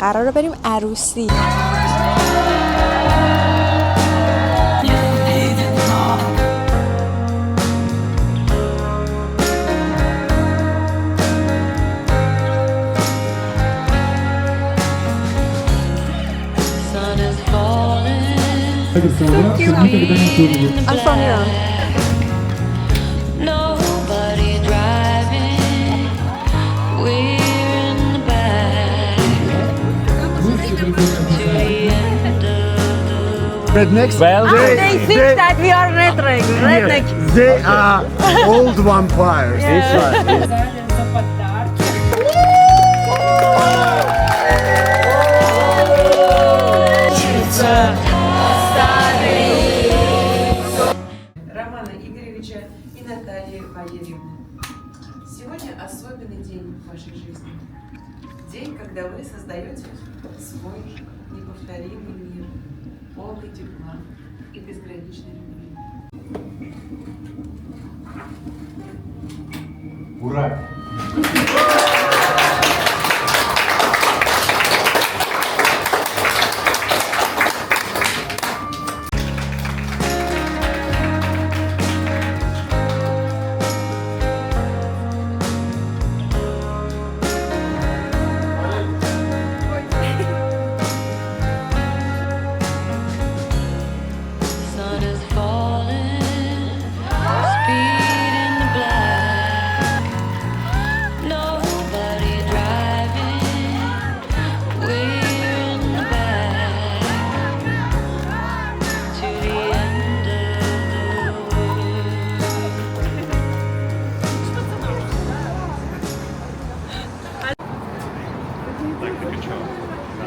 قراره بریم عروسی. I'm from Iran. Rednecks? Well, They think that we are redneck. They are old vampires. this one is Романа Игоревича и Натальи Валерьевны. Сегодня особенный день в вашей жизни. День, когда вы создаете свой неповторимый мир, полный тепла и безграничной любви. Ура! Sun is falling, speed in the black. Nobody driving, we're in the back to the end of the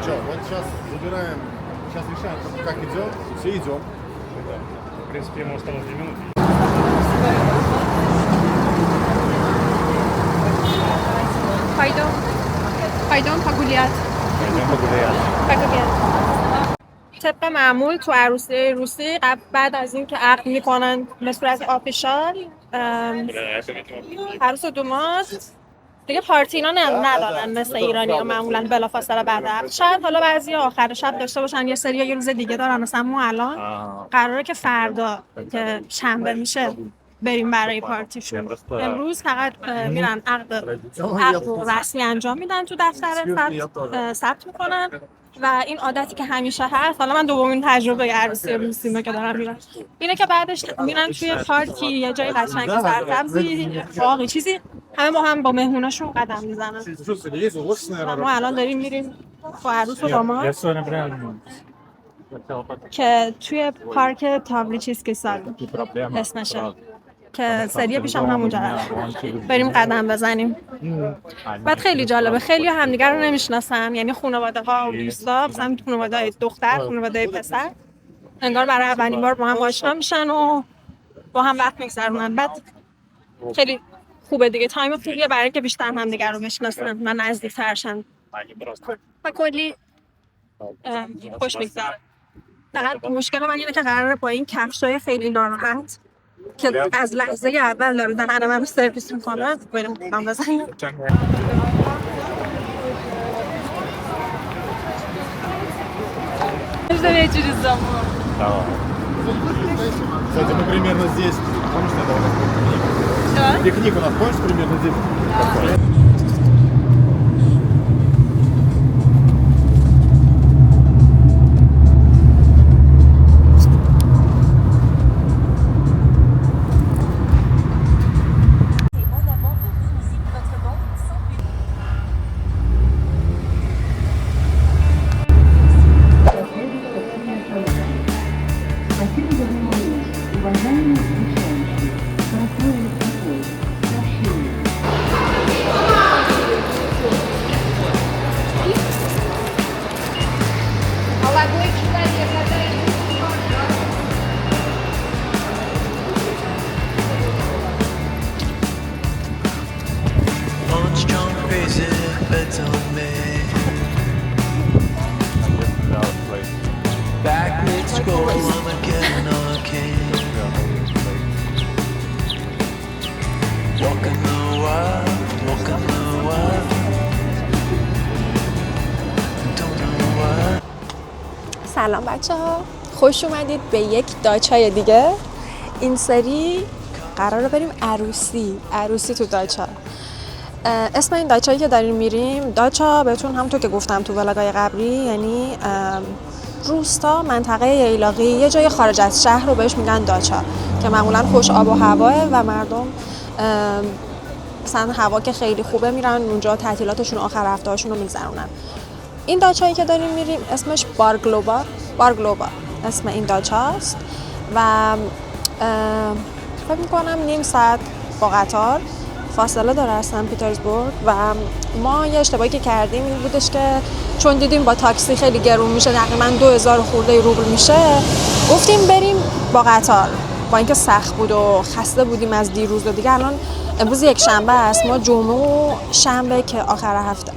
Че, вот сейчас забираем, сейчас решаем, как идет, все идем. в принципе, ему осталось 2 минуты. پایدون پاگولیت. طبق معمول تو عروسی روسی بعد از این که عقد میکنن به صورت آفیشال عروس و دومات دیگه پارتی اینا ندارن مثل ایرانی ها معمولا بلافاصله بعد عقد. شاید حالا بعضی آخر شب داشته باشن، یه سری یه روز دیگه دارن. مثلا ما الان قراره که فردا که شنبه میشه بریم برای پارتیشون. امروز فقط میرن عقد رو رسمی انجام میدن تو دفتر ثبت میکنن و این عادتی که همیشه هست. حالا من دومین تجربه عروسی روسیمه که دارم میرم اینه که بعدش میرن توی پارتی یه جای قشنگ سرسبزی باقی چیزی همه با هم با مهموناشون قدم میزنن. ما الان داریم میریم با عروس و داماد که توی پارک تاوریچیسکی سال اسمشه که سری پیشم همونجا بریم قدم بزنیم. بعد خیلی جالبه، خیلی همدیگر رو نمیشناسن، یعنی خانواده ها و دوستا، مثلا خانواده دختر، خانواده پسر انگار برای اولین بار با هم آشنا میشن و با هم وقت میگذرونن. بعد خیلی خوبه دیگه، تایم خوبیه برای اینکه بیشتر همدیگر رو بشناسن و نزدیک‌تر شن و کلی خوش میگذره. فقط مشکل من اینه که قراره با این کفشای خیلی ناراحت که از لحظه اول دارن همه سرویس میکنن بریم قدم بزنیم. Кстати, мы примерно здесь, помнишь, это у нас был пикник? Пикник у нас, помнишь, примерно здесь? سلام بچه ها، خوش اومدید به یک داچای دیگه. این سری قراره بریم عروسی تو داچا. اسم این داچایی که داریم میریم، داچا بهتون همونطور که گفتم تو ولاگای قبلی، یعنی روستا، منطقه ییلاقی، یه جای خارج از شهر رو بهش میگن داچا که معمولا خوش آب و هواه و مردم مثلا هوا که خیلی خوبه میرن اونجا تعطیلاتشون آخر هفته هاشون رو میگذرونن. این داچایی که داریم میریم اسمش بارگلوبا اسم این داچاست و فکر میکنم نیم ساعت با قطار فاصله داره از سن پیترزبورگ و ما یه اشتباهی که کردیم این بودش که چون دیدیم با تاکسی خیلی گرون میشه، تقریبا 2000 خورده روبل میشه، گفتیم بریم با قطار، با اینکه سخت بود و خسته بودیم از دیروز و دیگه. الان امروز یک شنبه است، ما جمعه و شنبه که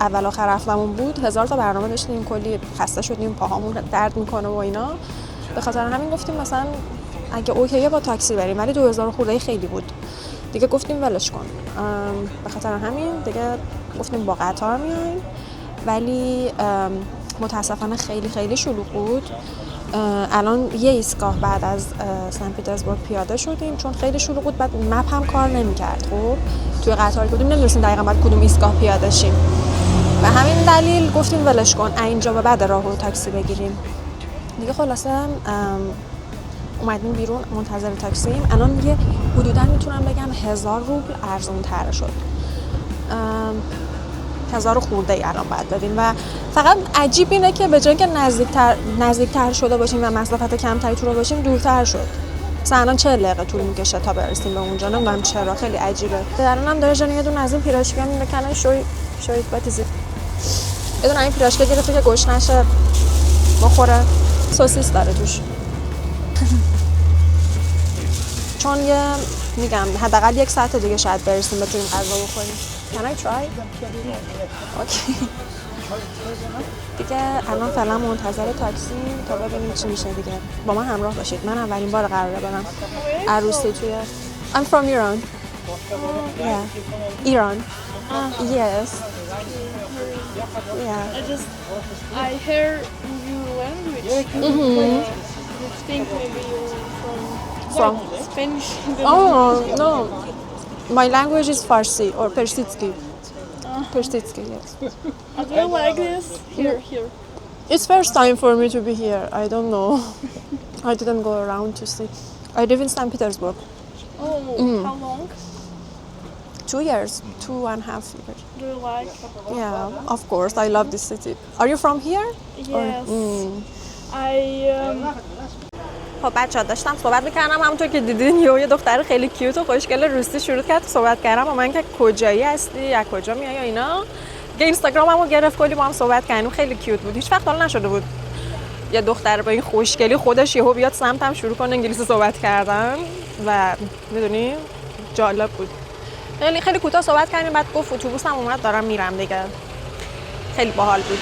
اول آخر هفتمون بود 1000 تا برنامه داشتیم، کلی خسته شدیم، پاهامون درد میکنه و اینا. به خاطر همین گفتیم مثلا اگه اوکیه با تاکسی بریم، ولی 2000 خورده خیلی بود دیگه، گفتیم ولش کن. به خاطر همین دیگه گفتیم با قطار میایم، ولی متاسفانه خیلی خیلی شلوغ بود. الان یه ایستگاه بعد از سن پیترزبورگ پیاده شدیم چون خیلی شلوغ بود، بعد مپ هم کار نمی‌کرد. خب توی قطار بودیم نمی‌دونستیم دقیقاً بعد کدوم ایستگاه پیاده شیم، و همین دلیل گفتیم ولش کن، اینجا به بعد راهو تاکسی بگیریم دیگه. خلاصه اومدیم بیرون منتظر تاکسیم. الان یه حدوداً میتونم بگم 1000 روبل ارزون تر شد، 1000 خورده ای الان باید بدیم. و فقط عجیب اینه که به جای که نزدیکتر شده باشیم و مسافت کمتری تو رو باشیم، دورتر شد. مثلا الان 40 دقیقه طول میکشه تا برسیم به اونجا، نمیدونم چرا، خیلی عجیبه. الان هم داره یه دونه از این پیراشکی‌ها میکنه، شوید باتیزی، یه دونه این پیراشکی گرفته که گوش نشه بخوره، سوسیس داره توش. چون میگم حداقل 1 ساعت دیگه شاید برسیم بتونیم غذا بخوریم. Can I try? اوکی. دیگه الان فعلا منتظر تاکسی تا ببینیم چی میشه دیگه. با من همراه باشید. من اولین بار قراره برم عروسی توی I'm from Iran. Yeah. Iran. Yes. Yeah. I hear your language. I think maybe you're From Spanish. Oh, no. My language is Farsi or Persitsky. Persitsky, yes. Do you like this? Here. It's first time for me to be here. I don't know. I didn't go around to see. I live in St. Petersburg. Oh, how long? 2 years, 2.5 years. Do you like? Yeah, of course. I love this city. Are you from here? Yes. I خب بچه‌ها داشتم صحبت می‌کردم، همونطور که دیدین یه دختر خیلی کیوت و خوشگل روسی شروع کرد صحبت کردم با من که کجایی هستی، از کجا میای یا اینا. که اینستاگراممو گرفت، کلی با هم صحبت کردیم، خیلی کیوت بود. هیچ وقت حال نشده بود یه دختر با این خوشگلی خودش یهو بیاد سمتم شروع کنه انگلیسی صحبت کردن و میدونی جالب بود. خیلی خیلی کوتاه صحبت کردیم، بعد گفت اتوبوسم اومد دارم میرم دیگه. خیلی باحال بود.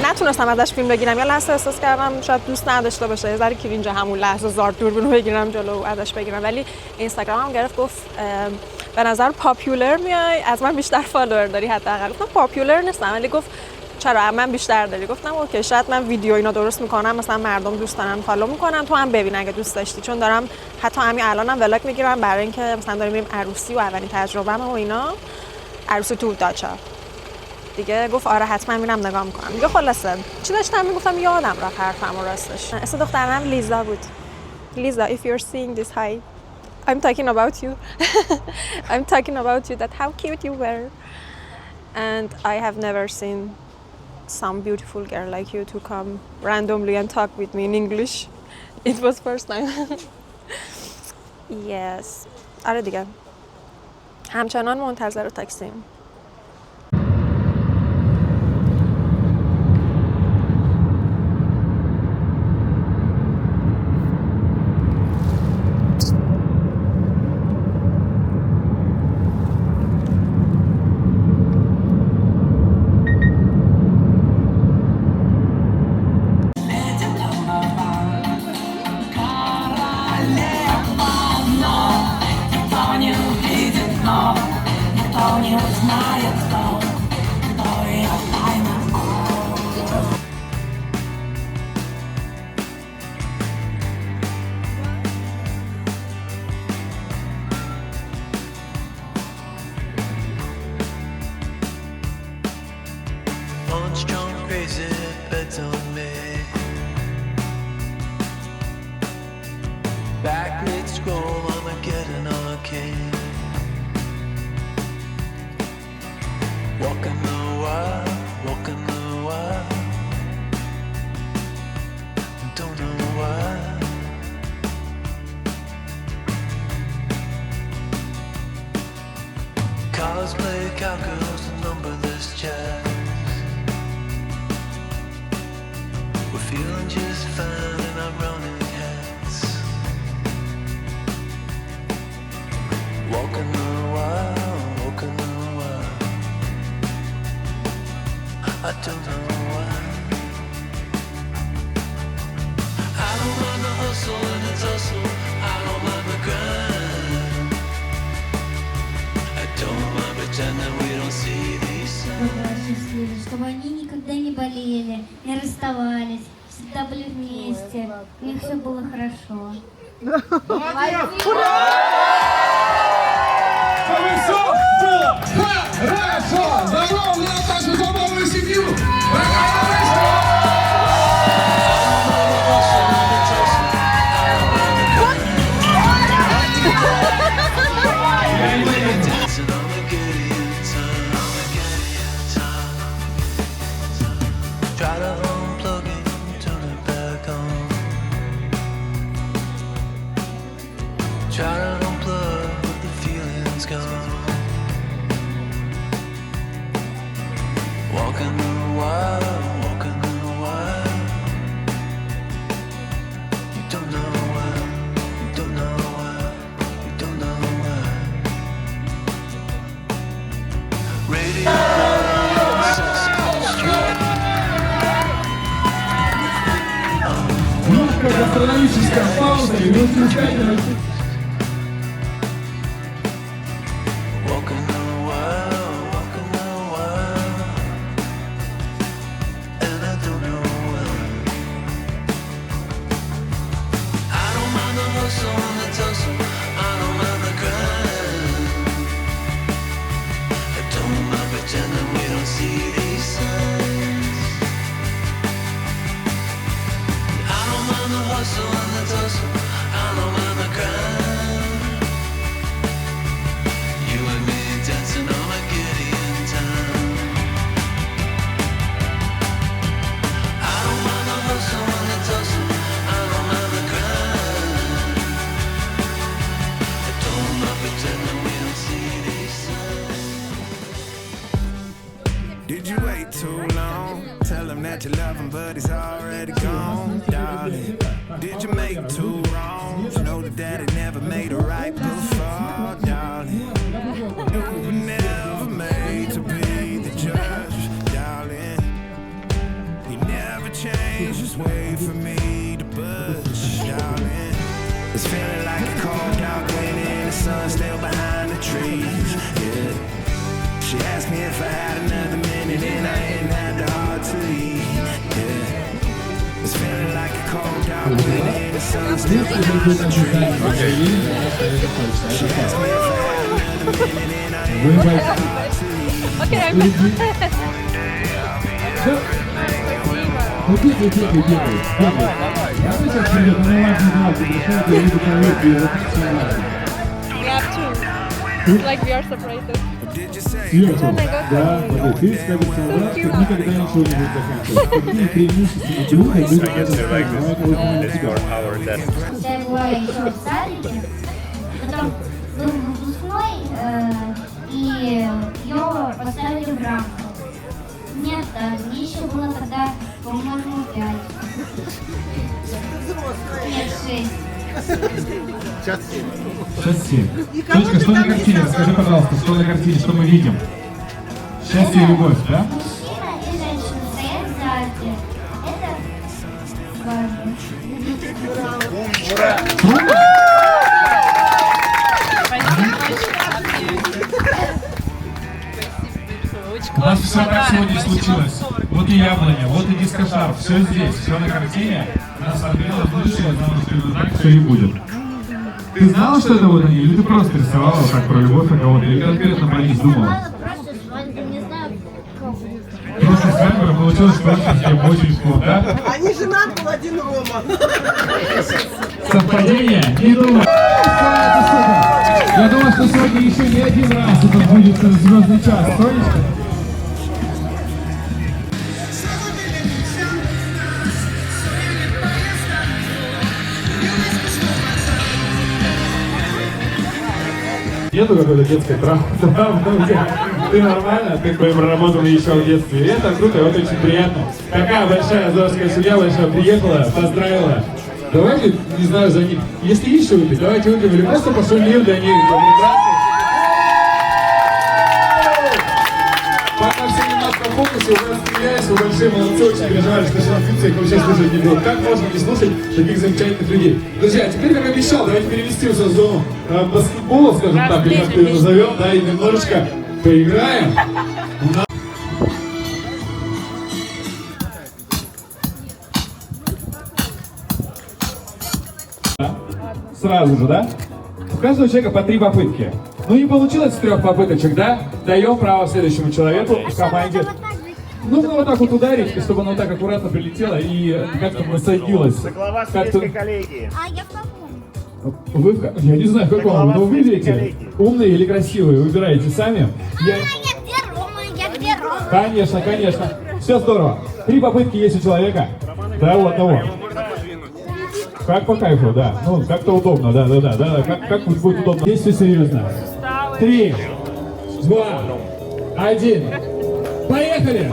نتونستم ازش فیلم بگیرم، یا لحظه احساس کردم شاید دوست نداشته باشه، یه ذره کرینج همون لحظه زارد دوربینو بگیرم جلو ازش بگیرم، ولی اینستاگرامم گرفت گفت به نظر پاپولر میای، از من بیشتر فالوور داری حداقل. گفتم پاپولر نیستم، ولی گفت چرا من بیشتر داری؟ گفتم اوکی شاید من ویدیو اینا درست میکنم، مثلا مردم دوست دارن فالو میکنن، تو هم ببین اگه دوست داشتی، چون دارم حتی همین الانم ولاگ میگیرم برای اینکه مثلا داریم میریم عروسی و اولین تجربه‌مه و اینا، عروسی تو داچا دیگه. گفت آره حتما میرم نگاه میکنم دیگه. خلاصه چی داشتم میگفتم یادم رفت حرفم راستش. اسم دخترم لیزا بود. لیزا if you're seeing this, hi, I'm talking about you. I'm talking about you, that how cute you were, and I have never seen some beautiful girl like you to come randomly and talk with me in English. It was first time. Yes. آره دیگه همچنان منتظر تاکسیم. Никто не увидит, но никто не узнает. счастливы, чтобы они никогда не болели, не расставались, всегда были вместе, у них все было хорошо. Хорошо! Здоровую нашу здоровую семью! Try to unplug it, turn it back on. Try to unplug, but the feeling's gone. Walking in a while, walking in a while. You don't know why, you don't know why, you don't know why. Radio. Гастрономическая пауза и развлекательная. Walking a while, and I don't know why. I don't mind the hustle and the tussle, I don't mind the grind. I don't mind pretending we don't see these signs. I don't mind the hustle and the tussle, I don't mind the grind. You and me dancing on a Gideon time. I don't mind the hustle and the tussle, I don't mind the grind. I don't mind pretending we don't see these signs. Did you wait too long? Tell him that you love him, but he's already gone, darling. Did you make two wrongs? Know that daddy never made a right before, darling. You were never made to be the judge, darling. He never changed his way for me to budge, darling. It's feeling like a cold dark wind and the sun still behind the trees, yeah. She asked me if I had another minute and I ain't had the heart to leave, yeah. It's feeling like a cold dark wind and the sun still behind the trees. She asked me if I had another minute and I ain't had the heart to leave. One day I'll be out We have to. Like we are separated. Сверху, да, вот ты скажешь, что никогда ничего не будет заканчиваться. Какие преимущества чего мы Когда я была еще в садике, потом был выпускной, и ее поставили в рамку. Нет, мне еще было тогда, по-моему, 5. Нет, 6. Сейчас 7. Точка, что на картине? Расскажи, пожалуйста, что на картине, что мы видим? Счастье и любовь, да? Мужчина и женщина стоят сзади. Это важно. У нас все так сегодня случилось. Вот и яблоня, вот и дискошар, все здесь, все на картине. Нас согрело души, потому что так все и будет. Ты знала, что это вот они, или ты просто рисовала вот так про любовь на кого-то, или конкретно про них думала? Просто свадьба, не знаю, кого. Просто свадьба получилось, что очень очень вкусно, да? Они женат был один Рома. Совпадение? Не думаю. Я думаю, что сегодня еще не один раз это будет звездный час. Сонечка? Нету какой-то детской травмы, ты нормально, ты проработал еще в детстве, и это круто, вот очень приятно. Такая большая азовская семья, большая приехала, поздравила. Давайте, не знаю, за них, если есть что выпить, давайте выпьем, или просто пошумим для них. Пока все немножко в фокусе, у нас стреляюсь, вы большие молодцы, очень переживали, что сейчас их вообще слушать не было. Как можно не слушать таких замечательных людей? Друзья, теперь, как обещал, давайте переместимся в зону баскетбола, скажем так, или как ты ее назовем, да, и немножечко поиграем. Сразу же, да? У каждого человека по 3 попытки. Ну не получилось с 3 попыточек, да? Даем право следующему человеку в команде. Нужно вот так вот ударить, и чтобы оно так аккуратно прилетело и как-то насадилось. Как-то... коллеги. А я в каком? Вы, я не знаю, в каком, но вы видите, умные или красивые, выбираете сами. Я две Ромы. Конечно, конечно. Все здорово. 3 попытки есть у человека. Да, у одного. Как по кайфу, да. Ну, как-то удобно, да. Как будет удобно. Здесь все серьезно. 3, 2, 1. Поехали!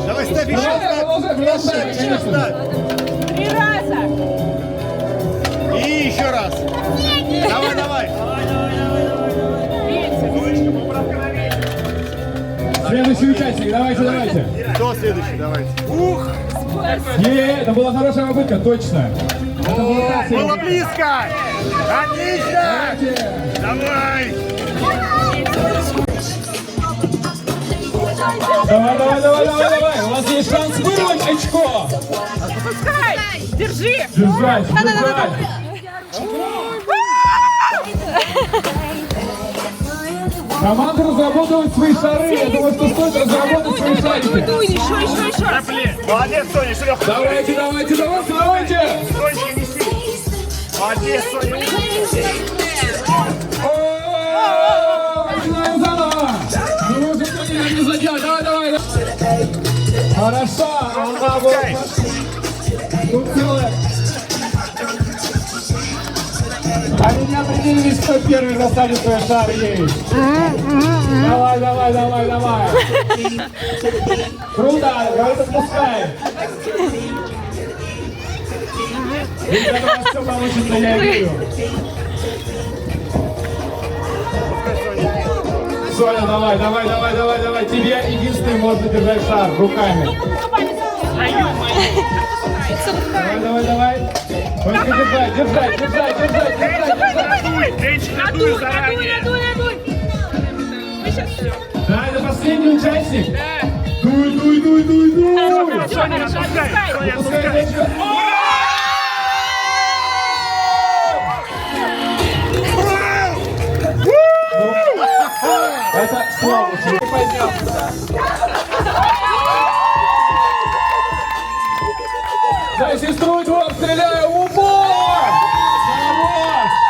Давай, ставь еще. Продолжай, конечно. 3 раза. И еще раз. Давай. Следующий участник, давайте. Кто следующий? Давайте. Ух! Это была хорошая попытка, точно. Было близко! Отлично! Давай! Давай. У вас есть шанс вырвать очко. Пускай. Держи. Держать. Команда разработала свои шары. Я думаю, что стоит разработать свои шарики. Дуй, еще раз. Молодец, Соня, Шлёх. Давайте. Сонечка, неси. Молодец, Соня. Начинаем заново. Ну, уже кто-нибудь не задел. Давай. Хорошо. Тут целое. Они не определились, кто первый засадит свой шар есть. Давай. Круто, говорит, отпускай. Ребята, у вас все получится, я верю. Соня, давай. Тебе единственный можно держать шар руками. Давай. Только держать. Надуй заранее. Надуй. Мы сейчас все. Да, это последний участник. Дуй. Соня, отпускай. Это слава. За сестру двор стреляю, упор!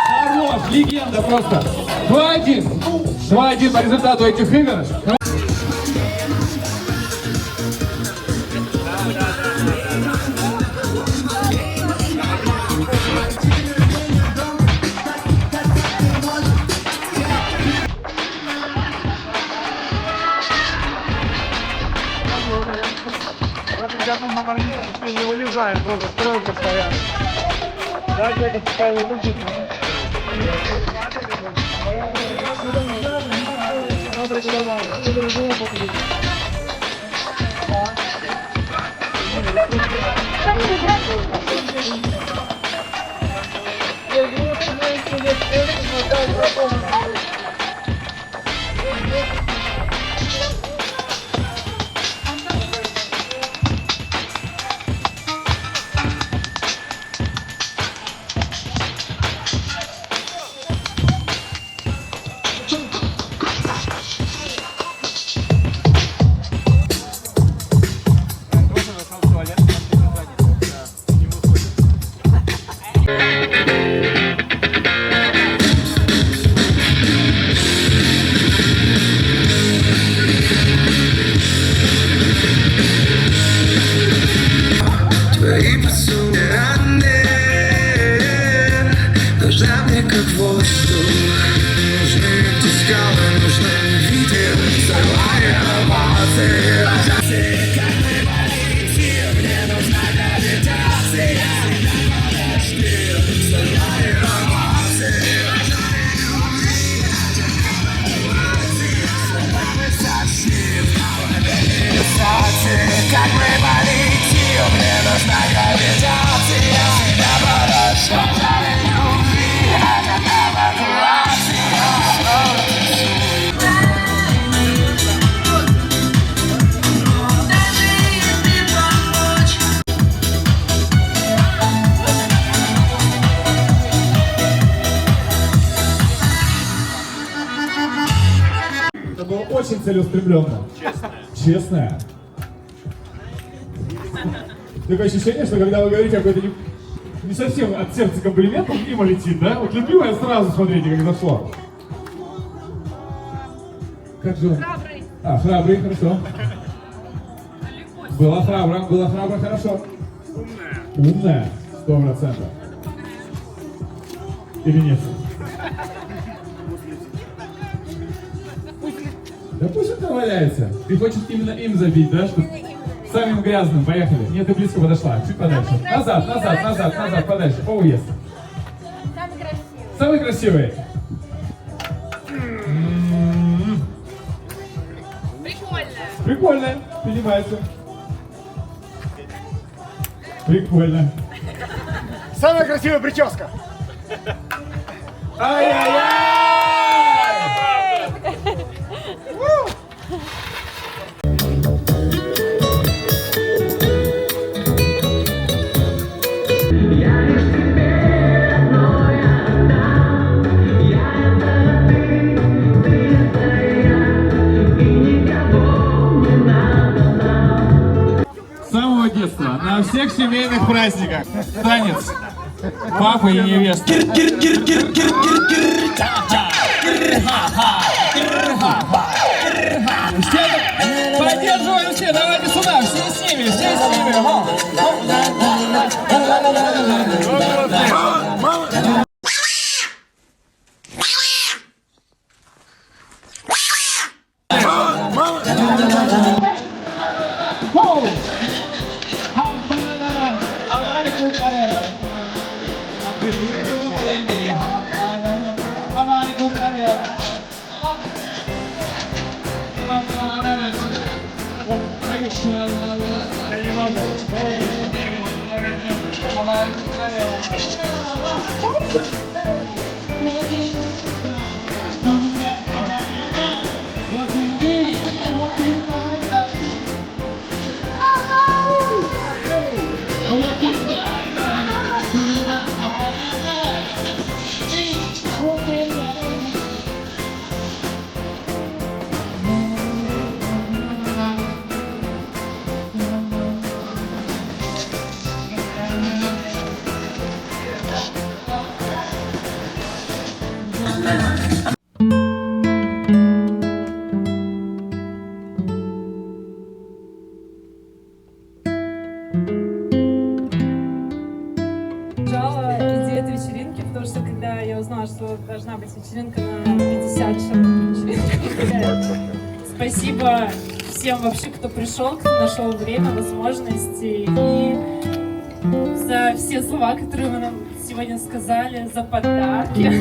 Хорош, легенда просто. 2-1 по результату этих игр. Не вылезаем, просто строим постоянно. Дайте это пока не выйдет. целеустремленная? Честная. Такое ощущение, что когда вы говорите какой-то не совсем от сердца комплимент, он мимо летит, да? Вот любимая сразу смотрите, как зашло. Как же он? Храбрый. Храбрый, хорошо. Была храбра, хорошо. Умная, 100%. Или нет? Да пусть это валяется. Ты хочешь именно им забить, да? Что... Самым грязным, поехали. Нет, ты близко подошла, чуть подальше. Назад, подальше. О, yes. Самый красивый. Прикольно. Поднимается. Прикольно. Самая красивая прическа. Ай-яй-яй! С самого детства на всех семейных праздниках танец папы и невесты. Поддерживаем все, давайте сюда, все с ними, Идея этой вечеринки, потому что когда я узнала, что должна быть вечеринка на 50 человек, спасибо всем вообще, кто пришел, кто нашел время, возможности и за все слова, которые вы нам сегодня сказали, за подарки,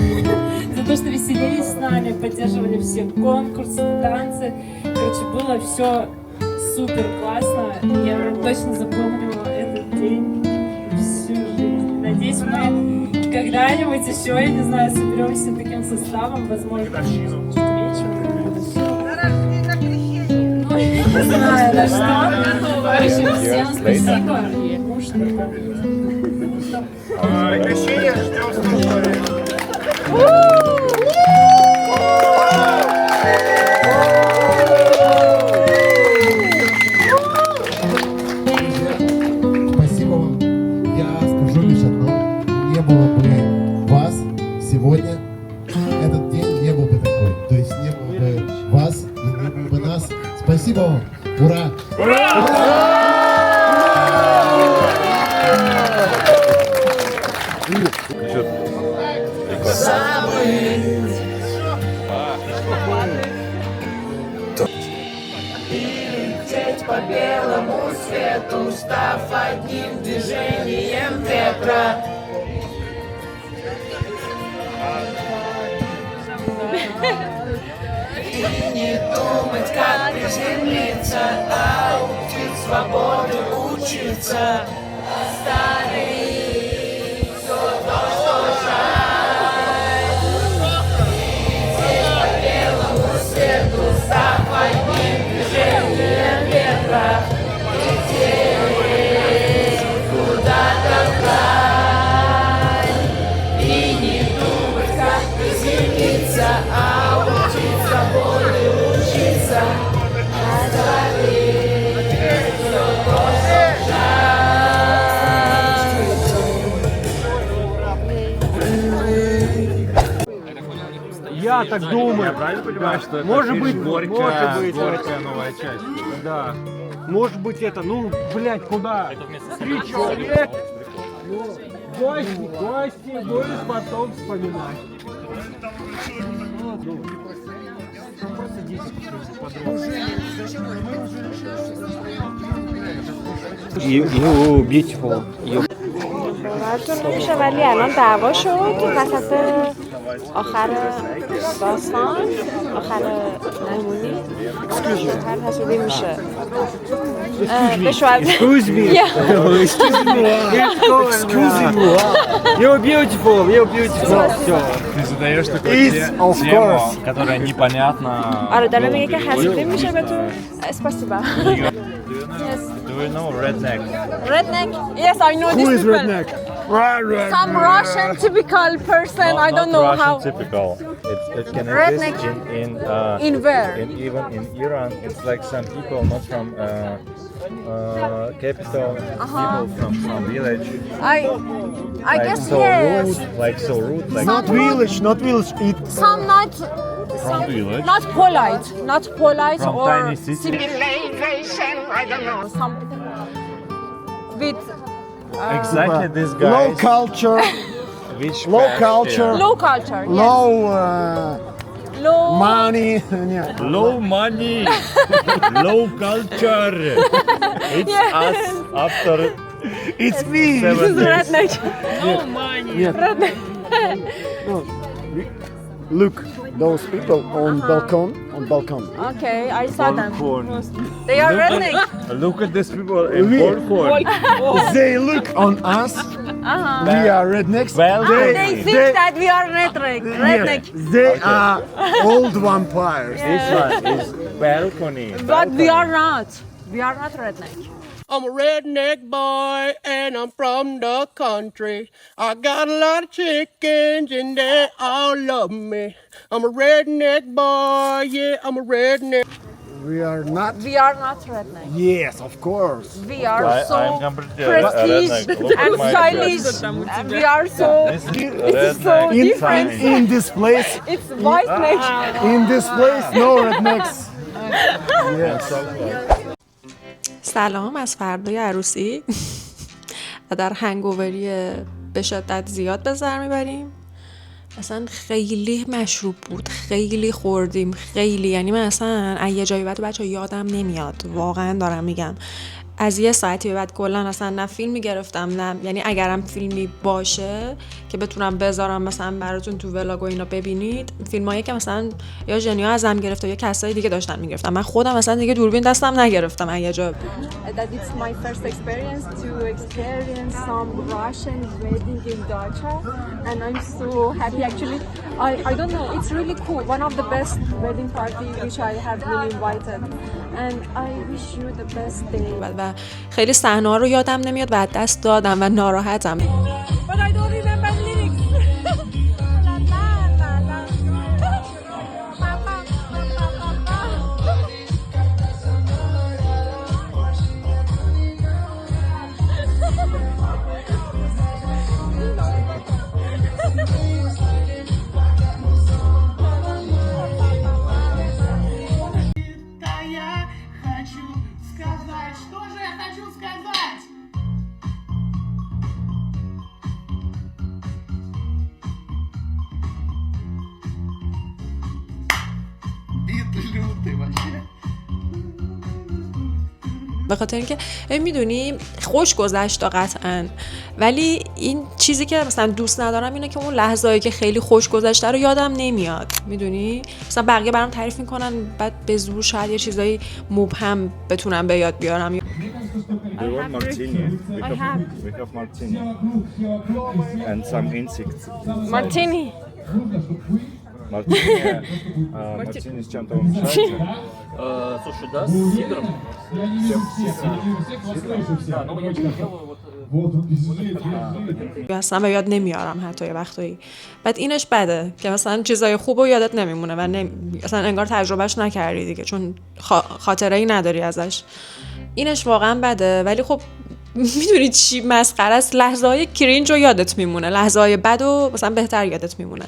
за то, что веселились с нами, поддерживали все конкурсы, танцы. Короче, было все супер классно. Я точно запомню этот день всю жизнь. Надеюсь, мы когда-нибудь еще, я не знаю, соберемся таким составом, возможно, чуть меньше. Ну, не знаю, на что. В общем, всем спасибо. Муж такой. Прекращение, ждем Спасибо вам. Я скажу лишь одно. Не было бы вас сегодня, этот день не был бы такой. То есть не было бы вас, и не было бы нас. Спасибо вам. Ура! Ура! Лететь по белому свету, став одним движением ветра. И не думать, как приземлиться, а учить свободы учиться. Старый, все то, что жаль. Лететь по белому свету, став одним движением ветра. Лететь куда-то вдаль. И не думать, как приземлиться, а учить свободы учиться. так думаю. Я правильно понимаю, что это Может быть, горькая новая часть? Да. Может быть это, ну, блядь, куда? 3 человека. Ну, гости, будешь потом вспоминать. You beautiful. باورتون نمیشه ولی الان دعوا شد وسط آخر داستان، آخر مهمونی هر تصویبی میشه به شوهر Excuse me. Excuse me. You're beautiful. Все. Ты задаешь такую тему, которая непонятна. آره داره میگه که حسودی میشه به تو اسپاسیبا. Do you know redneck? Redneck? Yes, I know Who these is people. redneck? Some Russian typical person, I don't know Russian how. typical. It can Redneck. exist In where? even in Iran. It's like some people not from capital, people from some village. I guess so yes. rude, like so rude, like Not village. It Some not from village. not polite From or tiny city. civilization, I don't know, something with Exactly this guy. low culture. Which Low past, culture. yeah. low culture. Yes. Low Low money. Low money, low culture. It's us after It's me. This is 7 days. redneck. Redneck. Look, those people on balcon. Okay, I saw them. Balkon. They are redneck. Look at these people in Balkon. They look on us. We are rednecks. Well, They think that we are redneck. They are old vampires. This one is balcony. But we are not. We are not redneck. I'm a redneck boy and I'm from the country. I got a lot of chickens and they all love me. I'm a redneck boy, yeah, I'm a redneck. We are not. We are not redneck. Yes, of course. We are I'm so completely prestige redneck. Look at and my stylish. dress. And we are so. This is It's so redneck. different. In this place, It's white neck. in this place, no rednecks. سلام از فردای عروسی و در هنگووری به شدت زیاد به سر میبریم. اصلا خیلی مشروب بود، خیلی خوردیم، خیلی، یعنی من اصلا از یه جایی بعد بچه یادم نمیاد، واقعا دارم میگم از یه ساعتی بعد کلا اصلا نه فیلم میگرفتم نه، یعنی اگرم فیلمی باشه که بتونم بذارم مثلا براتون تو ولاگ و اینا ببینید، فیلمایی که مثلا یا ژنیا ازم گرفته یا کسای دیگه داشتن میگرفتم، من خودم مثلا دیگه دوربین دستم نگرفتم اگه جا بود. That it's my first experience to experience some Russian wedding in Dacha and I'm so happy actually. I don't know, it's really cool, one of the best wedding party which I have been invited and I wish you the best day. و خیلی صحنه‌ها رو یادم نمیاد و دست دادم و ناراحتم. But I don't remember lyrics. به خاطر اینکه میدونی خوش گذشت قطعا، ولی این چیزی که مثلا دوست ندارم اینه که اون لحظه‌ای که خیلی خوش گذشته رو یادم نمیاد، میدونی مثلا بقیه برام تعریف میکنن بعد به زور شاید یه چیزایی مبهم بتونم به یاد بیارم. Do you want martini? We have martini and some insects. Martini. Мартини с чем-то вам мешается? Слушай, да, с сидром. اصلا به یاد نمیارم حتی یه وقتایی. بعد اینش بده که مثلا چیزای خوب رو یادت نمیمونه و اصلا انگار تجربهش نکردی دیگه چون خاطره ای نداری ازش. اینش واقعا بده، ولی خب میدونی چی مسخره است، لحظه های کرینج رو یادت میمونه، لحظه های بد رو مثلا بهتر یادت میمونه.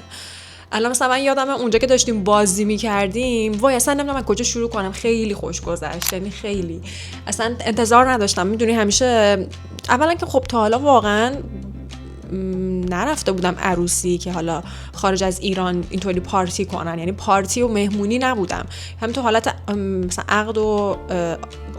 الان مثلا من یادمه اونجا که داشتیم بازی می‌کردیم وای اصلا نمیدونم از کجا شروع کنم، خیلی خوش گذشت، یعنی خیلی اصلا انتظار نداشتم. میدونی همیشه اولا که خب تا حالا واقعا نرفته بودم عروسی که حالا خارج از ایران اینطوری پارتی کنن، یعنی پارتی و مهمونی نبودم، هم تو حالت مثلا عقد و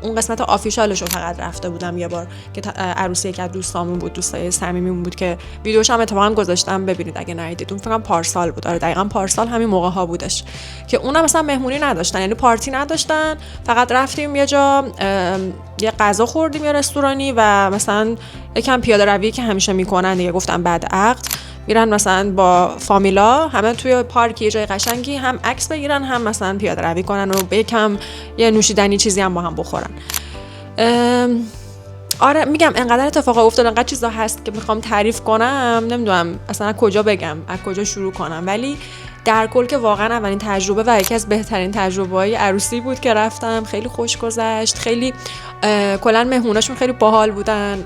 اون قسمت آفیشالش رو فقط رفته بودم یه بار که عروسی یکی از دوستامون بود، دوستای صمیمیمون بود که ویدیوش هم اتفاقا گذاشتم ببینید اگه ندیدید. اون فکر کنم پارسال بود، آره دقیقاً پارسال همین موقع ها بودش که اونم مثلا مهمونی نداشتن، یعنی پارتی نداشتن، فقط رفتیم یه جا یه غذا خوردیم یه رستورانی و مثلا یکم پیاده روی که همیشه میکنن دیگه، گفتم بعد عقد میرن مثلا با فامیلا همه توی پارک یه جای قشنگی هم عکس بگیرن هم مثلا پیاده روی کنن و یکم یه نوشیدنی چیزی هم با هم بخورن. آره میگم انقدر اتفاق افتاد، انقدر چیزا هست که میخوام تعریف کنم، نمیدونم اصلا از کجا بگم، از کجا شروع کنم، ولی در کل که واقعا اولین تجربه و یکی از بهترین تجربه‌های عروسی بود که رفتم. خیلی خوش گذشت، خیلی کلا مهموناشون خیلی باحال بودن،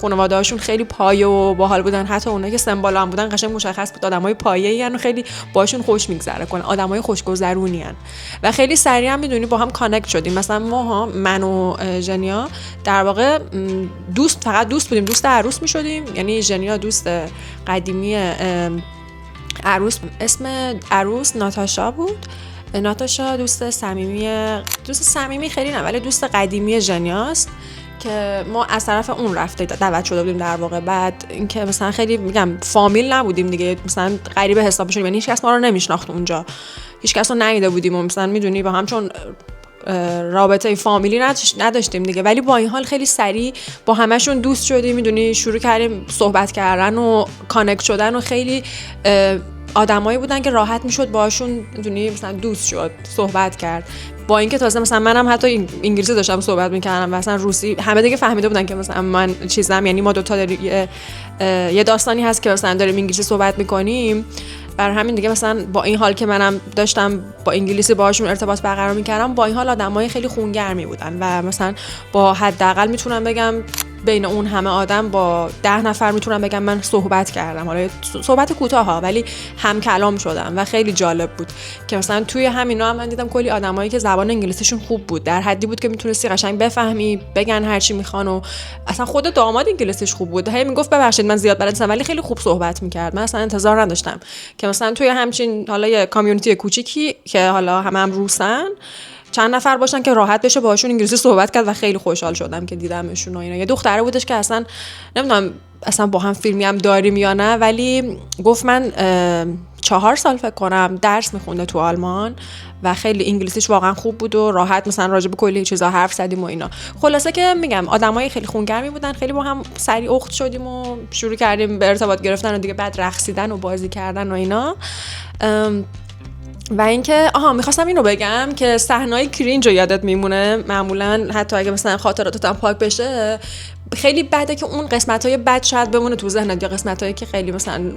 خانواده‌هاشون خیلی پایه و باحال بودن، حتی اونایی که سمبالا هم بودن قشنگ مشخص بود آدمای پایه‌ای ان و خیلی باشون خوش میگذره، کلا آدمای خوشگذرونی ان و خیلی سریع هم میدونی با هم کانکت شدیم. مثلا ما من و ژنیا در واقع فقط دوست بودیم، دوست عروس میشدیم، یعنی ژنیا دوست قدیمی عروس، اسم عروس ناتاشا بود، ناتاشا دوست صمیمی خیلی نه ولی دوست قدیمی ژنیاست که ما از طرف اون رفته دعوت شده بودیم در واقع. بعد اینکه مثلا خیلی میگم فامیل نبودیم دیگه، مثلا غریبه حساب می‌شدیم، یعنی هیچ کس ما رو نمیشناخت اونجا، هیچ کس رو ندیده بودیم و مثلا میدونی با هم چون رابطه فامیلی نداشتیم دیگه، ولی با این حال خیلی سریع با همشون دوست شدیم، میدونی شروع کردیم صحبت کردن و کانکت شدن و خیلی آدمایی بودن که راحت میشد باهاشون میدونی مثلا دوست شد، صحبت کرد. با اینکه تازه مثلا منم حتی انگلیسی داشتم صحبت میکردم و مثلا روسی همه دیگه فهمیده بودن که مثلا من چیزام، یعنی ما دوتا یه داستانی هست که مثلا داریم انگلیسی صحبت میکنیم، بر همین دیگه مثلا با این حال که منم داشتم با انگلیسی باهاشون ارتباط برقرار میکردم، با این حال آدمای خیلی خونگرمی بودن و مثلا با حداقل میتونم بگم بین اون همه آدم با 10 نفر میتونم بگم من صحبت کردم، حالا صحبت کوتاه ها ولی هم کلام شدم و خیلی جالب بود که مثلا توی همینا هم من دیدم کلی آدمایی که زبان انگلیسیشون خوب بود، در حدی بود که میتونستی قشنگ بفهمی بگن هر چی میخوان و اصلا خود داماد انگلیسیش خوب بود، هی میگفت ببخشید من زیاد بلد نیستم ولی خیلی خوب صحبت میکرد. من اصلا انتظار نداشتم که مثلا توی همچین حالا یه کامیونیتی کوچیکی که حالا هم روسن چند نفر باشن که راحت بشه باهاشون انگلیسی صحبت کرد و خیلی خوشحال شدم که دیدمشون و اینا. یه دختره بودش که اصلا نمیدونم اصلا با هم فیلمی هم داریم یا نه، ولی گفت من 4 سال فکر کنم درس میخونده تو آلمان و خیلی انگلیسیش واقعا خوب بود و راحت مثلا راجع به کلی چیزا حرف زدیم و اینا. خلاصه که میگم آدمای خیلی خونگرمی بودن، خیلی با هم سریع اخت شدیم و شروع کردیم به ارتباط گرفتن و دیگه بعد رقصیدن و بازی کردن و اینا. و اینکه میخواستم اینو بگم که صحنه‌های کرینج رو یادت میمونه معمولا، حتی اگه مثلا خاطراتت هم پاک بشه خیلی بده که اون قسمت‌های بد شاید بمونه تو ذهنت یا قسمت‌هایی که خیلی مثلا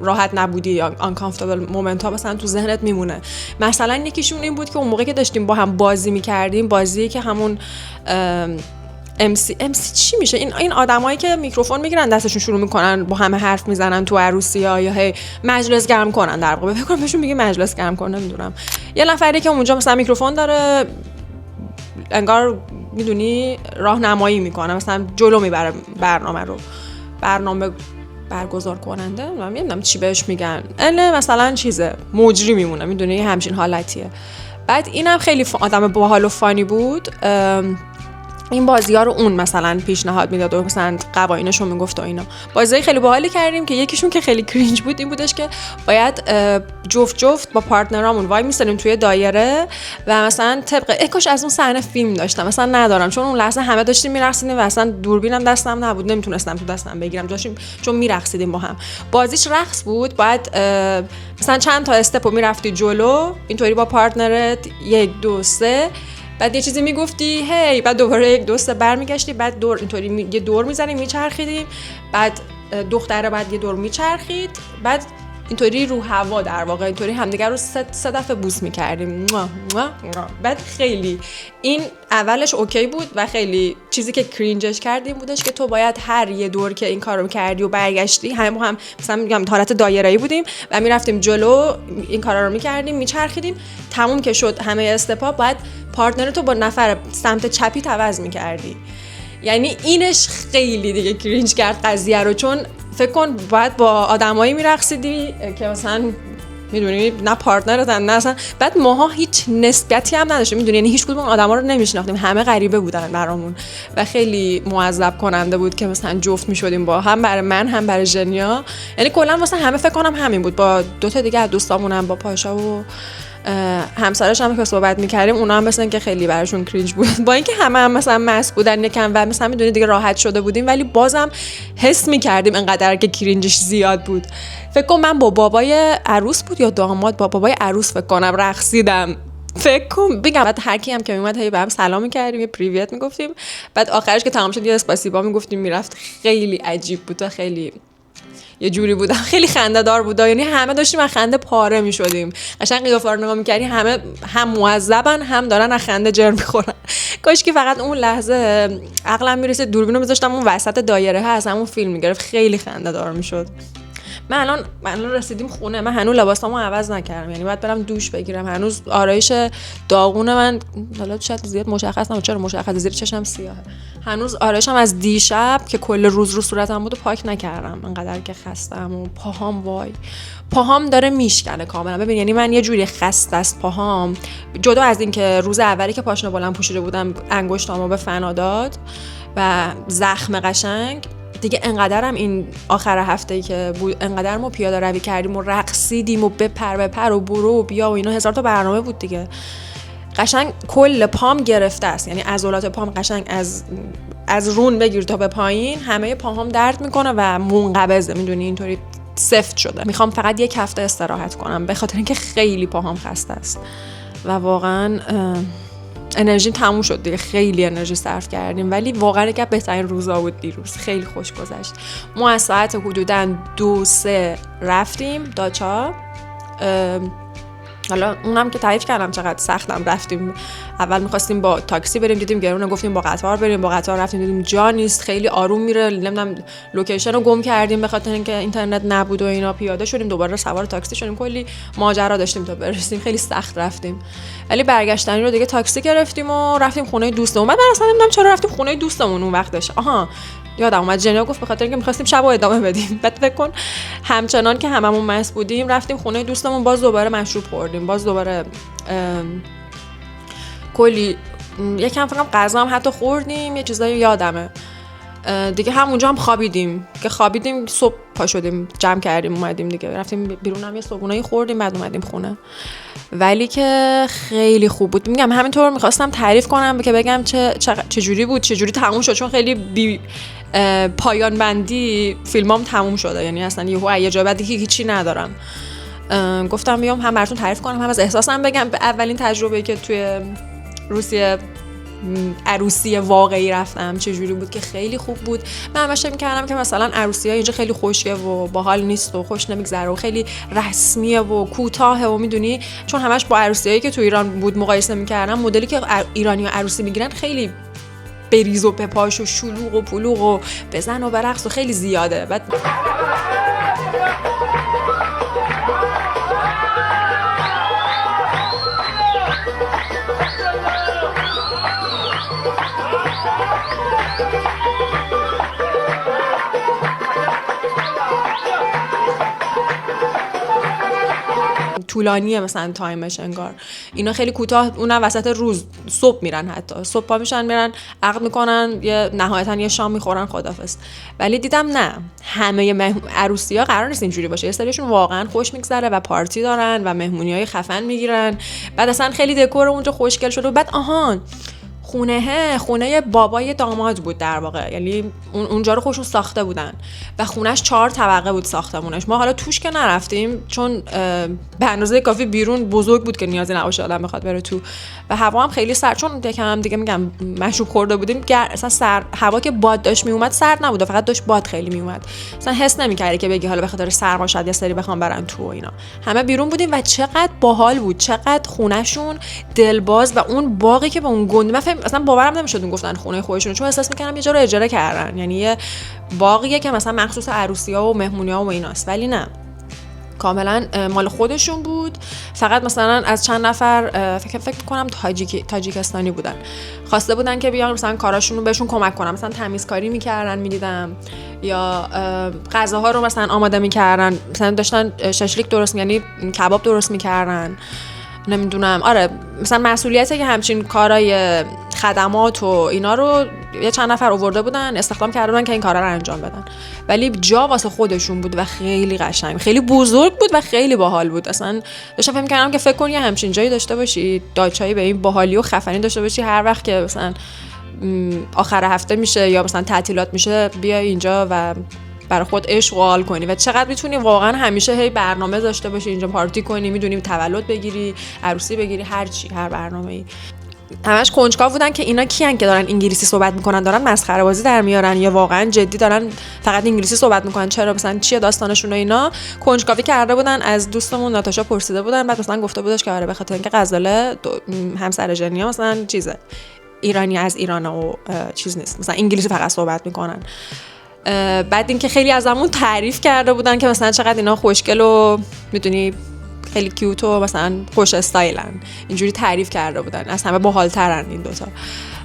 راحت نبودی یا uncomfortable مومنت ها مثلا تو ذهنت میمونه. مثلا یکیشون این بود که اون موقع که داشتیم با هم بازی میکردیم، بازی که همون MC چی میشه این آدمایی که میکروفون میگیرن دستشون شروع میکنن با همه حرف میزنن تو عروسی‌ها یا هی مجلس گرم کنن، در واقع فکر کنم بهشون میگه مجلس گرم کنن، نمیدونم. یه نفری که اونجا مثلا میکروفون داره انگار میدونی راهنمایی میکنه، مثلا جلو میبره برنامه برگزار کننده، نمیدونم چی بهش میگن، مثلا چیزه مجری میمونه، میدونی همچین حالتیه. بعد اینم خیلی آدم باحال و فانی بود. این بازی‌ها رو اون مثلا پیشنهاد میداد و مثلا قوانینش رو میگفت و اینا. بازی خیلی باحالی کردیم که یکیشون که خیلی کرینج بود این بودش که باید جفت با پارتنرامون وای میستادیم توی دایره و مثلا طبق کاش از اون صحنه فیلم داشتم، مثلا ندارم چون اون لحظه همه داشتیم میرقصیدیم و اصلا دوربینم دستم نبود، نمیتونستم تو دستم بگیرم، داشتیم چون میرقصیدیم با هم. بازیش رقص بود، باید مثلا چند تا استپو میرفتی جلو اینطوری با پارتنرت 1 2 3 بعد یه چیزی میگفتی هی، بعد دوباره 1 2 3 برمیگشتی، بعد دور اینطوری یه دور میزنیم میچرخیدیم، بعد دختره بعد یه دور میچرخید، بعد اینطوری رو هوا در واقع اینطوری همدیگر رو سه دفعه بوس می‌کردیم. بعد خیلی این اولش اوکی بود و خیلی چیزی که کرینجش کردیم بودش که تو باید هر یه دور که این کارو کردی و برگشتی هم مثلا میگم حالت دایره‌ای بودیم و میرفتیم جلو این کارا رو می‌کردیم میچرخیدیم، تموم که شد همه استپا باید پارتنرتو با نفر سمت چپی عوض می‌کردی. یعنی اینش خیلی دیگه کرینج کرد قضیه رو، چون فکر کن باید با آدمایی میرقصیدی که مثلا میدونی نه پارتنرتن نه اصلا، بعد ماها هیچ نسبتی هم نداشتیم میدونی، یعنی هیچ کدوم اون آدما رو نمیشناختیم، همه غریبه بودن برامون و خیلی معذب کننده بود که مثلا جفت میشدیم با هم، برای من هم برای ژنیا، یعنی کلا واسه همه فکر کنم همین بود. با دو تا دیگه از دوستامونم با پاشا و همسرش هم که صحبت می‌کردیم اونا هم مثلا که خیلی براشون کرینج بود، با اینکه همه مثلا مست بودن یکم و مثلا میدونی دیگه راحت شده بودیم، ولی بازم حس می‌کردیم انقدر که کرینجش زیاد بود. فکر کنم من با بابای عروس بود یا داماد، با بابای عروس فکر کنم رقصیدم، فکر کنم بگم. بعد هر کی هم که میومد هی بهم سلام می‌کردیم، یه پریویت میگفتیم، بعد آخرش که تمام شد یه اسپاسیبا میگفتیم میرفت. خیلی عجیب بود و خیلی یه جوری بودم، خیلی خنده‌دار بود، یعنی همه داشتیم از خنده پاره می‌شدیم. قشنگ قیافه رو نگاه می‌کردی همه هم معذبن هم دارن از خنده جر می‌خورن. کاش که فقط اون لحظه عقلم میرسید دوربینو می‌ذاشتم اون وسط دایره هست همون فیلم می‌گرفت، خیلی خنده‌دار می‌شد. من الان رسیدیم خونه، من هنوز لباسامو عوض نکردم، یعنی باید برم دوش بگیرم، هنوز آرایش داغون من حالا شاید زیاد مشخص نمیشه، چرا مشخص زیر چشم سیاهه، هنوز آرایشم از دیشب که کل روز رو صورتم بود و پاک نکردم، انقدر که خستم و پاهام داره میشکنه کاملا. ببین یعنی من یه جوری خسته است پاهام، جدا از این که روز اولی که پاشنه بلند پوشیده بودم انگشتامو به فنا داد و زخم قشنگ دیگه، انقدرم این آخر هفته‌ای که بود انقدر ما پیاده روی کردیم و رقصیدیم و بپر و برو و بیا و اینا، هزار تا برنامه بود دیگه، قشنگ کل پام گرفته است، یعنی عضلات پام قشنگ از رون بگیر تا به پایین همه پاهام درد میکنه و منقبضه، میدونی اینطوری سفت شده. میخوام فقط یک هفته استراحت کنم به خاطر اینکه خیلی پاهام خسته است و واقعا انرژی تموم شد دیگه، خیلی انرژی صرف کردیم، ولی واقعا یکی از بهترین روزا بود دیروز، خیلی خوش گذشت. ما از ساعت حدوداً 2-3 رفتیم داچا، حالا اونم که تعریف کردم چقدر سختم، رفتیم اول می‌خواستیم با تاکسی بریم دیدیم گرونه، گفتیم با قطار بریم، با قطار رفتیم دیدیم جا نیست، خیلی آروم میره، نمیدونم لوکیشن رو گم کردیم به خاطر اینکه اینترنت نبود و اینا، پیاده شدیم دوباره سوار تاکسی شدیم، کلی ماجرا داشتیم تا برسیم، خیلی سخت رفتیم، ولی برگشتنی رو دیگه تاکسی گرفتیم و رفتیم خونه دوستمون. بعد من اصلا نمیدونم چرا رفتیم خونه دوستمون اون وقتش، یادم اومد جنیا گفت به خاطر اینکه می‌خواستیم شب رو ادامه بدیم. بعد فکر کن همچنان که هممون مست بودیم رفتیم خونه دوستمون، باز دوباره مشروب خوردیم، باز دوباره کلی یکم فکر کنم غذا هم حتی خوردیم، یه چیزایی یادمه دیگه. همونجا هم خوابیدیم که خوابیدیم صبح پا شدیم جمع کردیم اومدیم دیگه، رفتیم بیرون هم یه صبحونه‌ای خوردیم بعد اومدیم خونه، ولی که خیلی خوب بود. میگم همینطور میخواستم تعریف کنم که بگم چه جوری بود، چه جوری تموم شد، چون خیلی پایان بندی فیلمام تموم شده، یعنی اصلا یه جای بعدی هیچی ندارم. گفتم بیام هم براتون تعریف کنم هم از احساسم بگم. اولین تجربه‌ای که توی روسیه عروسی واقعی رفتم چه جوری بود که خیلی خوب بود. من همش می‌کردم که مثلا عروسی‌ها اینجا خیلی خوشگه و باحال نیست و خوش نمیگذره و خیلی رسمیه و کوتاهه و میدونی، چون همش با عروسیایی که تو ایران بود مقایسه می‌کردم، مدلی که ایرانی‌ها عروسی میگیرن خیلی بریز و بپاش و شلوغ و پلوغ و بزن و برقص و خیلی زیاده. بعد طولانیه مثلا تایمش انگار، اینا خیلی کوتاه، اونم وسط روز صبح میرن، حتی صبح پا میشن میرن عقد میکنن، یه نهایتا یه شام میخورن خدافظ. ولی دیدم نه همه عروسی‌ها قرار نیست اینجوری باشه، یه سریشون واقعا خوش میگذره و پارتی دارن و مهمونیای خفن میگیرن، بعد اصلا خیلی دکور اونجا خوشگل شده و بعد خونه بابای داماد بود در واقع، یعنی اونجا رو خودشون ساخته بودن و خونهش 4 طبقه بود ساختمونش. ما حالا توش که نرفتیم چون به اندازه کافی بیرون بزرگ بود که نیازی نباشه آدم بخواد بره تو و هوا هم خیلی سرد، چون یکم دیگه میگم مشروب خورده بودیم، اصلا هوا که باد داشت میومد سرد نبود، فقط داشت باد خیلی میومد، مثلا حس نمی‌کردی که بگی حالا به خاطر سرما شاید یه سری بخوام برن تو و اینا. همه بیرون بودیم و چقدر باحال بود، چقدر خونهشون دلباز و اون باقی که به اون گنده، من فهم اصلا باورم نمیشد اون گفتن خونه خودشون، چون احساس می‌کردم یه جا رو اجاره کردن، یعنی یه باقیه که مثلا مخصوص عروسی‌ها و مهمونی‌ها و ایناست، ولی نه، کاملا مال خودشون بود. فقط مثلا از چند نفر فکر کنم تاجیکستانی بودن، خواسته بودن که بیان مثلا کاراشون رو بهشون کمک کنم، مثلا تمیزکاری میکردن میدیدم، یا غذاها رو مثلا آماده میکردن، مثلا داشتن ششلیک درست یعنی کباب درست میکردن، نمیدونم. آره مثلا مسئولیته که همچین کارای خدمات و اینا رو یه چند نفر آورده بودن، استخدام کرده بودن که این کارا رو انجام بدن، ولی جا واسه خودشون بود و خیلی قشنگ، خیلی بزرگ بود و خیلی باحال بود. اصلا داشتم فکر می‌کردم که فکر کنی همچین جایی داشته باشی، داچایی به این باحالی و خفنی داشته باشی، هر وقت که مثلا آخر هفته میشه یا مثلا تعطیلات میشه بیای اینجا و برای خود عشق و حال کنی و چقدر میتونی واقعا همیشه هی برنامه داشته باشی اینجا، پارتی کنی، میدونی تولد بگیری، عروسی بگیری، هر چی، هر برنامه‌ای. همش کنجکاو بودن که اینا کیان که دارن انگلیسی صحبت میکنن، دارن مسخره بازی در میارن یا واقعا جدی دارن فقط انگلیسی صحبت میکنن، چرا مثلا چیه داستانشون و اینا. کنجکاوی کرده بودن، از دوستمون ناتاشا پرسیده بودن، بعد مثلا گفته بودش که آره به خاطر اینکه غزاله همسر ژنیا مثلا چیزه ایرانی از ایران و چیز نیست، مثلا انگلیسی فقط صحبت میکنن. بعد اینکه خیلی ازمون تعریف کرده بودن که مثلا چقدر اینا خوشگل و میدونی خیلی کیوت و مثلا خوش استایلن، اینجوری تعریف کرده بودن، از همه باحال‌ترن این دوتا.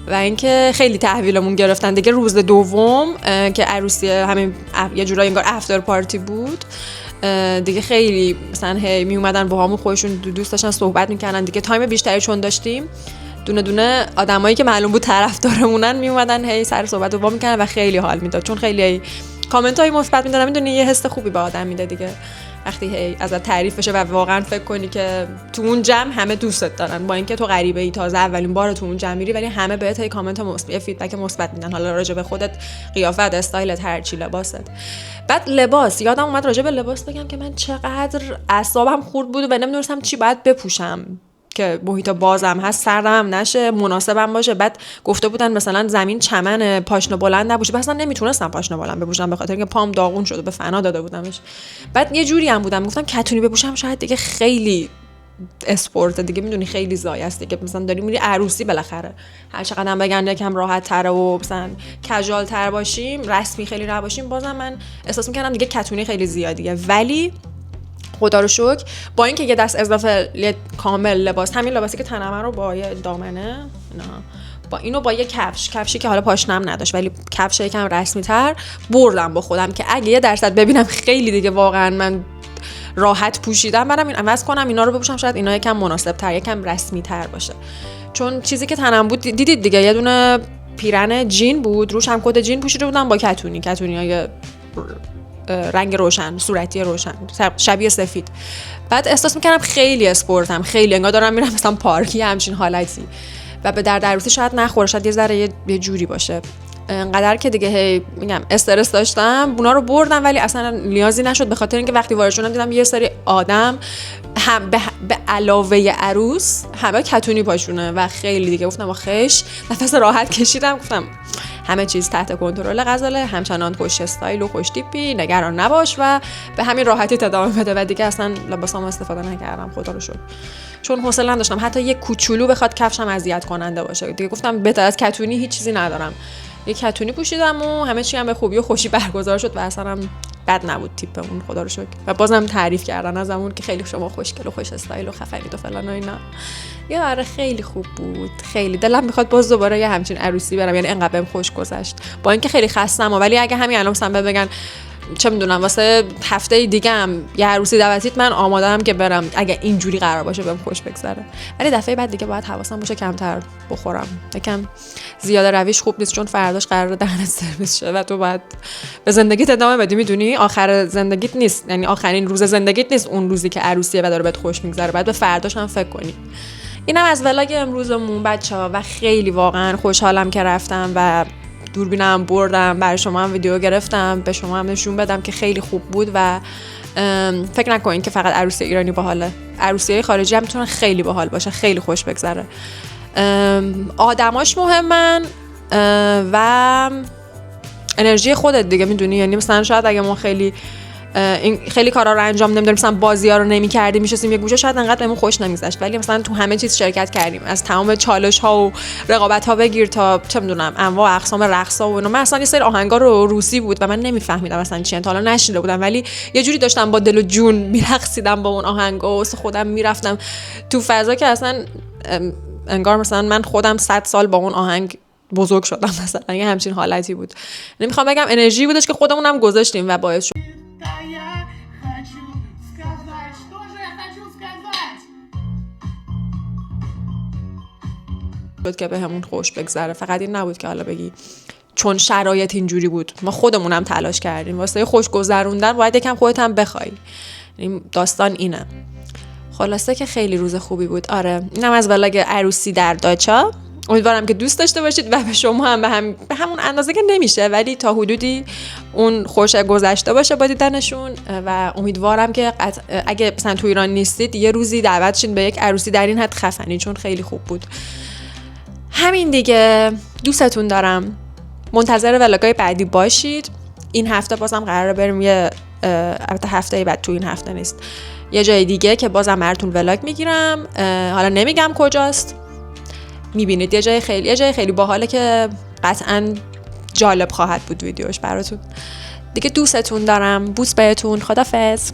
و اینکه خیلی تحویلمون گرفتن دیگه. روز دوم که عروسی همین یه جورایی انگار افتر پارتی بود دیگه، خیلی مثلا هی می اومدن باهامون، خودشون دوست داشتن صحبت میکردن دیگه. تایم بیشتری چون داشتیم، دونه دونه آدمایی که معلوم بود طرفدارمونن می اومدن هی سر صحبت و میکردن و خیلی حال میداد، چون خیلی کامنتای مثبت میدادن، میدونی یه حس خوبی به آدم میده دیگه وقتی هی ازت تعریف بشه و واقعا فکر کنی که تو اون جمع همه دوستت دارن، با اینکه تو غریبه ای، تازه اولین بار تو اون جمع میری، ولی همه بهت هی کامنت مثبت، فیدبک مثبت میدن، حالا راجع به خودت، قیافت، استایلت، هر چی، لباست. بعد لباس، یادم اومد راجع به لباس بگم که من چقدر اعصابم خورد بود و نمیدونستم چی باید بپوشم که محیط بازم هست، سردم هم نشه، مناسبم باشه. بعد گفته بودن مثلا زمین چمن، پاشنه بلند نباشه، اصلا نمیتونستم پاشنه بلند بپوشم به خاطر اینکه پام داغون شده، به فنا داده بودمش. بعد یه جوری هم بودم گفتم کتونی بپوشم شاید دیگه خیلی اسپورت دیگه، میدونی خیلی زای است دیگه، مثلا داری میری عروسی بالاخره، هر چقدر هم بگن یکم راحت تره و مثلا کژوال تر باشیم، رسمی خیلی نباشیم، بازم من احساس میکردم دیگه کتونی خیلی زیادیه. ولی خدا رو شکر با اینکه یه دست اضافه کامل لباس، همین لباسی که تنمه رو با یه دامنه، نه با اینو با یه کفشی که حالا پاشنم نداشت ولی کفش یکم رسمی تر بردم با خودم که اگه 1% ببینم خیلی دیگه واقعا من راحت پوشیدم، برام این عوض کنم اینا رو بپوشم، شاید اینا یکم مناسب تر، یکم رسمی تر باشه. چون چیزی که تنم بود دیدید دیگه، یه دونه پیرن جین بود، روش هم کت جین پوشیده بودم با کتونیای رنگ روشن، صورتی روشن، شبیه سفید. بعد احساس میکردم خیلی اسپورتم، خیلی انگار دارم میرم مثلا پارکی، همچین حالتی. و به درد عروسی شاید نخوره، شاید یه ذره یه جوری باشه. انقدر که دیگه هی میگم استرس داشتم، اونا رو بردم ولی اصلا نیازی نشد، به خاطر اینکه وقتی وارد شدم دیدم یه سری آدم هم به علاوه عروس همه کتونی پاشونه و خیلی دیگه گفتم آخش، نفس راحت کشیدم، گفتم همه چیز تحت کنترل غزاله، همچنان خوش استایل و خوش تیپی، نگران نباش و به همین راحتی ادامه بده. و دیگه اصلا لباسام استفاده نکردم، خدا رو شکر، چون حوصله نداشتم حتی یه کوچولو بخواد کفشم اذیت کننده باشه دیگه. گفتم بهتر از کتونی هیچ چیزی ندارم، یه کتونی پوشیدم و همه چی هم به خوبی و خوشی برگزار شد و اصلا هم بد نبود تیپمون، خدا رو شکر. و بازم تعریف کردن ازمون که خیلی شما خوشگل و خوش استایل و خفنید و فلان و اینا. یه آره خیلی خوب بود، خیلی دلم میخواد باز دوباره یه همچین عروسی برم، یعنی انقدر بهم خوش گذشت، با اینکه خیلی خستم ولی اگه همین الان مثلا بگن چه میدونم واسه هفته دیگه هم یه عروسی دعوتیت، من آماده‌ام که برم اگه اینجوری قرار باشه بهم خوش بگذره. ولی دفعه بعد دیگه باید حواسم باشه کمتر بخورم، یکم زیاده رویش خوب نیست، چون فرداش قراره دهنت سرویس شه و تو باید به زندگیت ادامه بدی، میدونی آخر زندگیت نیست، یعنی آخرین روز زندگیت نیست اون روزی که عروسیه و داره بهت خوش میگذره، باید به فرداش هم فکر کنی. اینم از ولاگ امروزمون بچه‌ها و خیلی واقعا خوشحالم که رفتم و دوربینم بردم، برای شما هم ویدیو گرفتم، به شما هم نشون بدم که خیلی خوب بود و فکر نکنین که فقط عروسی ایرانی باحاله، عروسی‌های خارجی هم میتونن خیلی باحال باشه، خیلی خوش بگذره. آدماش مهمن و انرژی خودت دیگه، میدونی. یعنی مثلا شاید اگه ما خیلی کارا رو انجام نمیدادیم، مثلا بازی‌ها رو نمی‌کردیم، میشستیم یه گوشه، شاید انقدر بهمون خوش نمی‌گذشت. ولی مثلا تو همه چیز شرکت کردیم، از تمام چالش‌ها و رقابت‌ها بگیر تا چه می‌دونم انواع اقسام رقص‌ها و اینا. من اصلا یه سری آهنگا رو روسی بود و من نمی‌فهمیدم اصلا چی، تا حالا نشنیده بودم، ولی یه جوری داشتم با دل و جون می‌رقصیدم با اون آهنگا و خودم میرفتم تو فضا که اصلا انگار مثلا من خودم 100 سال با اون آهنگ بزرگ شدم، مثلا یه همچین حالتی بود. نمی‌خوام بگم انرژی بودش که خودمونم گذاشتیم و باعث شد که به همون خوش بگذره. فقط این نبود که حالا بگی چون شرایط اینجوری بود، ما خودمونم تلاش کردیم واسه خوش گذروندن، باید یکم خودت هم بخوای. این داستان اینه. خلاصه که خیلی روز خوبی بود. آره، اینم از ولاگ عروسی در داچا. امیدوارم که دوست داشته باشید و به شما هم به همون اندازه که نمیشه ولی تا حدودی اون خوش گذشته باشه با دیدنشون و امیدوارم که اگه مثلا تو ایران نیستید یه روزی دعوت شین به یک عروسی در این حد خفنی، چون خیلی خوب بود. همین دیگه، دوستتون دارم. منتظر ولاگای بعدی باشید. این هفته بازم قراره بریم البته هفته بعد، تو این هفته نیست، یه جای دیگه که بازم براتون ولاگ میگیرم. حالا نمیگم کجاست، میبینید یه جای خیلی باحاله که قطعا جالب خواهد بود ویدیوش براتون. دیگه دوستتون دارم. بوس بهتون. خدافظ.